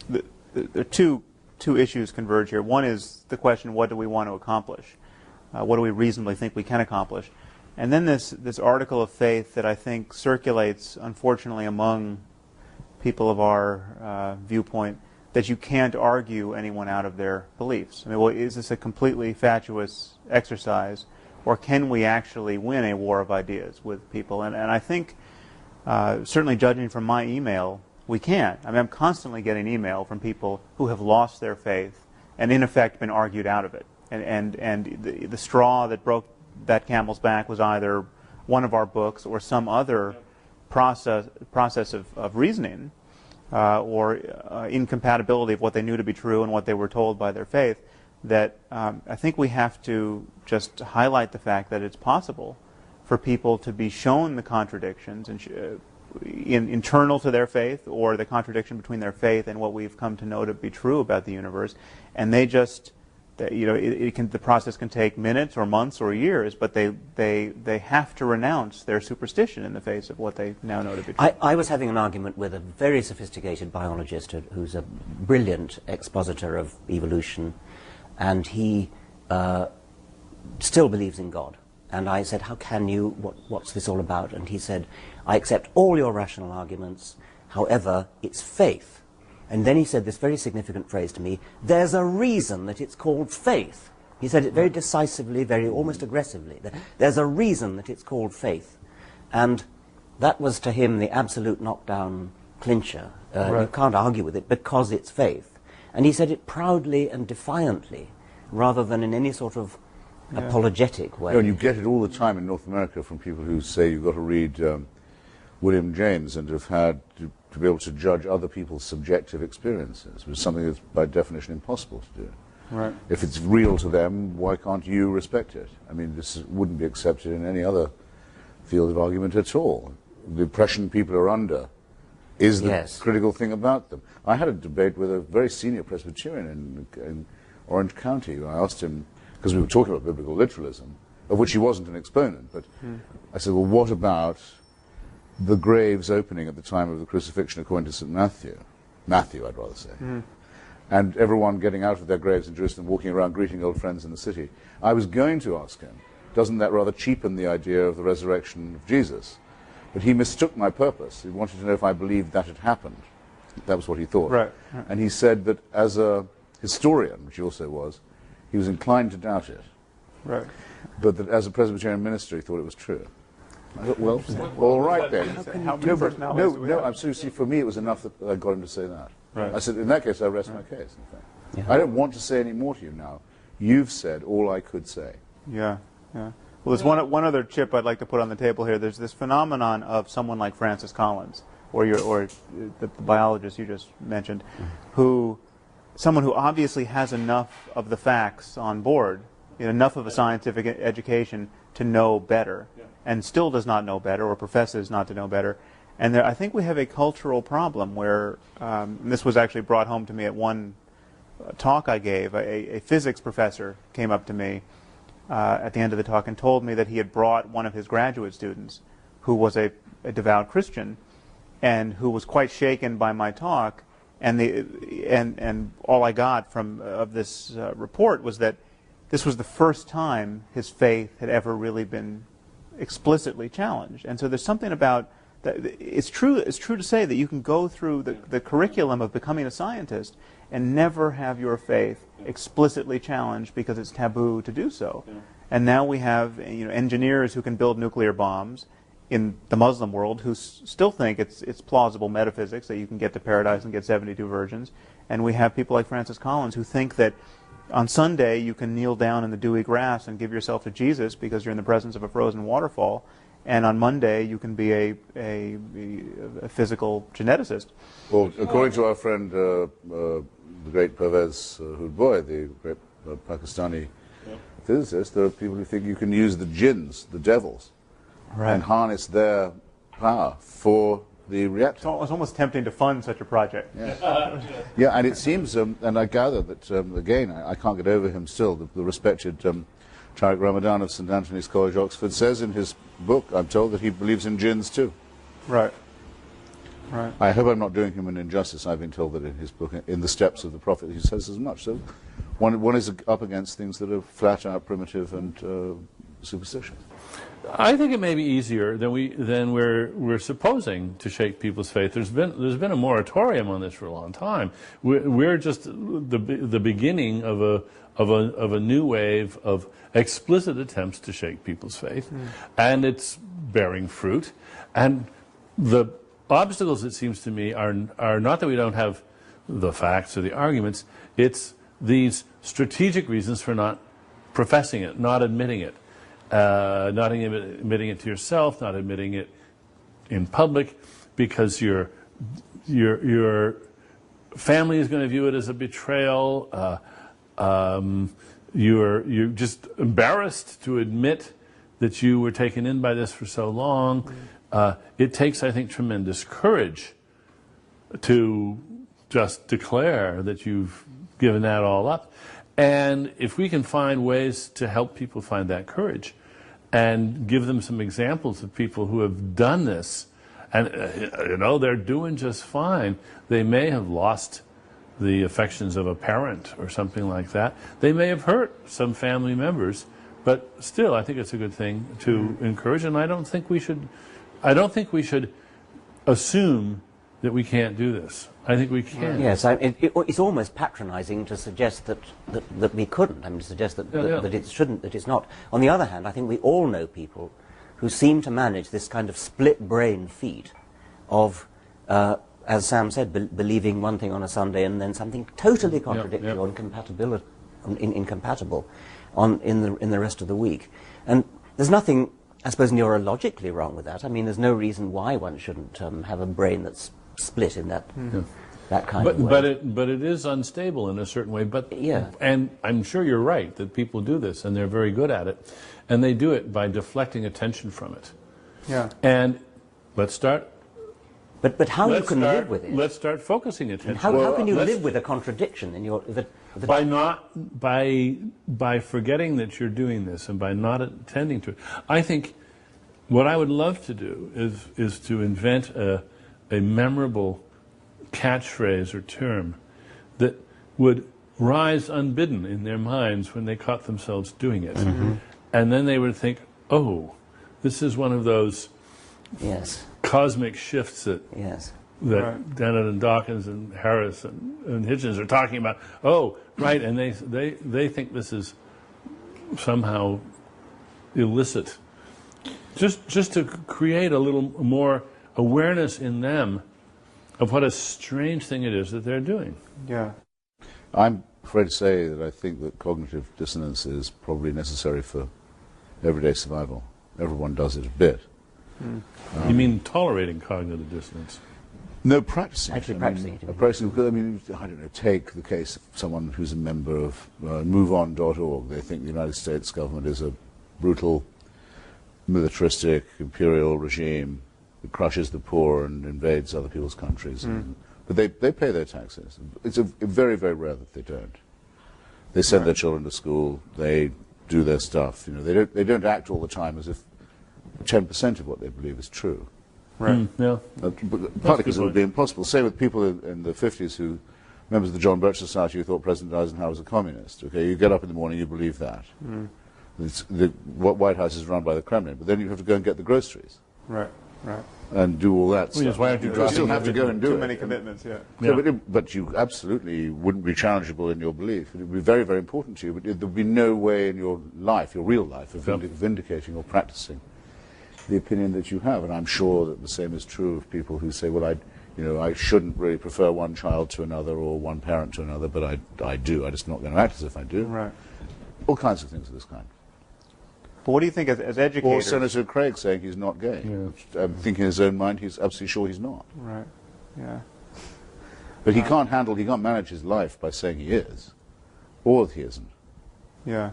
there are two issues converge here. One is the question, what do we want to accomplish? What do we reasonably think we can accomplish? And then this article of faith that I think circulates, unfortunately, among people of our viewpoint, that you can't argue anyone out of their beliefs. I mean, well, is this a completely fatuous exercise, or can we actually win a war of ideas with people? And I think, certainly judging from my email, we can't. I mean, I'm constantly getting email from people who have lost their faith and, in effect, been argued out of it. And the straw that broke that camel's back was either one of our books or some other process of reasoning or incompatibility of what they knew to be true and what they were told by their faith, that I think we have to just highlight the fact that it's possible for people to be shown the contradictions and internal to their faith, or the contradiction between their faith and what we've come to know to be true about the universe, and they just, you know, the process can take minutes or months or years, but they have to renounce their superstition in the face of what they now know to be true. I was having an argument with a very sophisticated biologist who's a brilliant expositor of evolution, and he still believes in God. And I said, how can you, what's this all about? And he said, I accept all your rational arguments, however, it's faith. And then he said this very significant phrase to me, there's a reason that it's called faith. He said it very decisively, very almost aggressively. There's a reason that it's called faith. And that was to him the absolute knockdown clincher. Right. You can't argue with it because it's faith. And he said it proudly and defiantly, rather than in any sort of apologetic way. Yeah, and you get it all the time in North America from people who say you've got to read William James and have had to be able to judge other people's subjective experiences, which is something that's by definition impossible to do. Right. If it's real to them, why can't you respect it? I mean, this wouldn't be accepted in any other field of argument at all. The impression people are under is the critical thing about them. I had a debate with a very senior Presbyterian in Orange County. I asked him, because we were talking about biblical literalism, of which he wasn't an exponent, but I said, well, what about the graves opening at the time of the crucifixion according to St. Matthew? Matthew, I'd rather say. And everyone getting out of their graves in Jerusalem, walking around greeting old friends in the city. I was going to ask him, doesn't that rather cheapen the idea of the resurrection of Jesus? But he mistook my purpose. He wanted to know if I believed that had happened. That was what he thought. Right. And he said that as a historian, which he also was, he was inclined to doubt it. Right. But that as a Presbyterian minister, he thought it was true. I thought, well, all right then. No, I'm seriously, for me it was enough that I got him to say that. Right. I said, in that case, I rest my case, in fact. I don't want to say any more to you now. You've said all I could say. Yeah. Well, there's one other chip I'd like to put on the table here. There's this phenomenon of someone like Francis Collins, or the biologist you just mentioned, someone who obviously has enough of the facts on board, enough of a scientific education to know better, and still does not know better, or professes not to know better. And I think we have a cultural problem where, and this was actually brought home to me at one talk I gave. A physics professor came up to me at the end of the talk and told me that he had brought one of his graduate students, who was a devout Christian, and who was quite shaken by my talk. And all I got of this report was that this was the first time his faith had ever really been explicitly challenged. And so there's something about that. It's true to say that you can go through the curriculum of becoming a scientist and never have your faith explicitly challenged because it's taboo to do so. And now we have engineers who can build nuclear bombs in the Muslim world who still think it's plausible metaphysics that you can get to paradise and get 72 virgins. And we have people like Francis Collins who think that on Sunday you can kneel down in the dewy grass and give yourself to Jesus because you're in the presence of a frozen waterfall, and on Monday you can be a physical geneticist. Well, according to our friend, the great Pervez Hoodboy, the great Pakistani physicist, there are people who think you can use the jinns, the devils, and harness their power for the reactor. It's almost tempting to fund such a project. Yeah, and it seems, and I gather that, again, I can't get over him still, the respected Tariq Ramadan of St. Anthony's College, Oxford, says in his book, I'm told, that he believes in jinns too. Right. Right. I hope I'm not doing him an injustice. I've been told that in his book, In the Steps of the Prophet, he says as much. So one is up against things that are flat out primitive and superstitious. I think it may be easier than we're supposing to shake people's faith. There's been a moratorium on this for a long time. We're just the beginning of a new wave of explicit attempts to shake people's faith, and it's bearing fruit. And the obstacles, it seems to me, are not that we don't have the facts or the arguments. It's these strategic reasons for not professing it, not admitting it. Not admitting it to yourself, not admitting it in public, because your family is going to view it as a betrayal. You're just embarrassed to admit that you were taken in by this for so long. It takes, I think, tremendous courage to just declare that you've given that all up. And if we can find ways to help people find that courage, and give them some examples of people who have done this, and they're doing just fine. They may have lost the affections of a parent or something like that. They may have hurt some family members, but still, I think it's a good thing to encourage. And I don't think we should assume that we can't do this. I think we can. Yes, it's almost patronizing to suggest that we couldn't. I mean, to suggest that it shouldn't, that it's not. On the other hand, I think we all know people who seem to manage this kind of split-brain feat of, as Sam said, believing one thing on a Sunday and then something totally contradictory or incompatible in the rest of the week. And there's nothing, I suppose, neurologically wrong with that. I mean, there's no reason why one shouldn't have a brain that's split in that kind of way. But it is unstable in a certain way. And I'm sure you're right that people do this, and they're very good at it, and they do it by deflecting attention from it. Yeah. And let's start. But how you can live with it? Let's start focusing attention. How can you live with a contradiction in your? By forgetting that you're doing this and by not attending to it. I think what I would love to do is to invent a memorable catchphrase or term that would rise unbidden in their minds when they caught themselves doing it. And then they would think, oh, this is one of those cosmic shifts that Dennett and Dawkins and Harris and Hitchens are talking about. Oh, right, and they think this is somehow illicit. Just to create a little more awareness in them of what a strange thing it is that they're doing. Yeah. I'm afraid to say that I think that cognitive dissonance is probably necessary for everyday survival. Everyone does it a bit. You mean tolerating cognitive dissonance? No, practicing. Actually practicing it. Practicing, because, I mean, I don't know, take the case of someone who's a member of MoveOn.org. They think the United States government is a brutal, militaristic, imperial regime that crushes the poor and invades other people's countries. But they pay their taxes. It's very, very rare that they don't. They send their children to school. They do their stuff. They don't act all the time as if 10% of what they believe is true. Right. Partly because it would be impossible. Same with people in the 50s who, members of the John Birch Society, who thought President Eisenhower was a communist. Okay, you get up in the morning, you believe that. The White House is run by the Kremlin, but then you have to go and get the groceries. Right. And do all that stuff. Why aren't you You still have to go and do it. Too many commitments, But you absolutely wouldn't be challengeable in your belief. It would be very, very important to you, but there would be no way in your life, your real life, of vindicating or practicing the opinion that you have. And I'm sure that the same is true of people who say, well, I shouldn't really prefer one child to another or one parent to another, but I do. I'm just not going to act as if I do. Right. All kinds of things of this kind. But what do you think as educators? Or Senator Craig saying he's not gay. Thinking in his own mind, he's absolutely sure he's not. Right. Yeah. But he can't manage his life by saying he is, or he isn't. Yeah.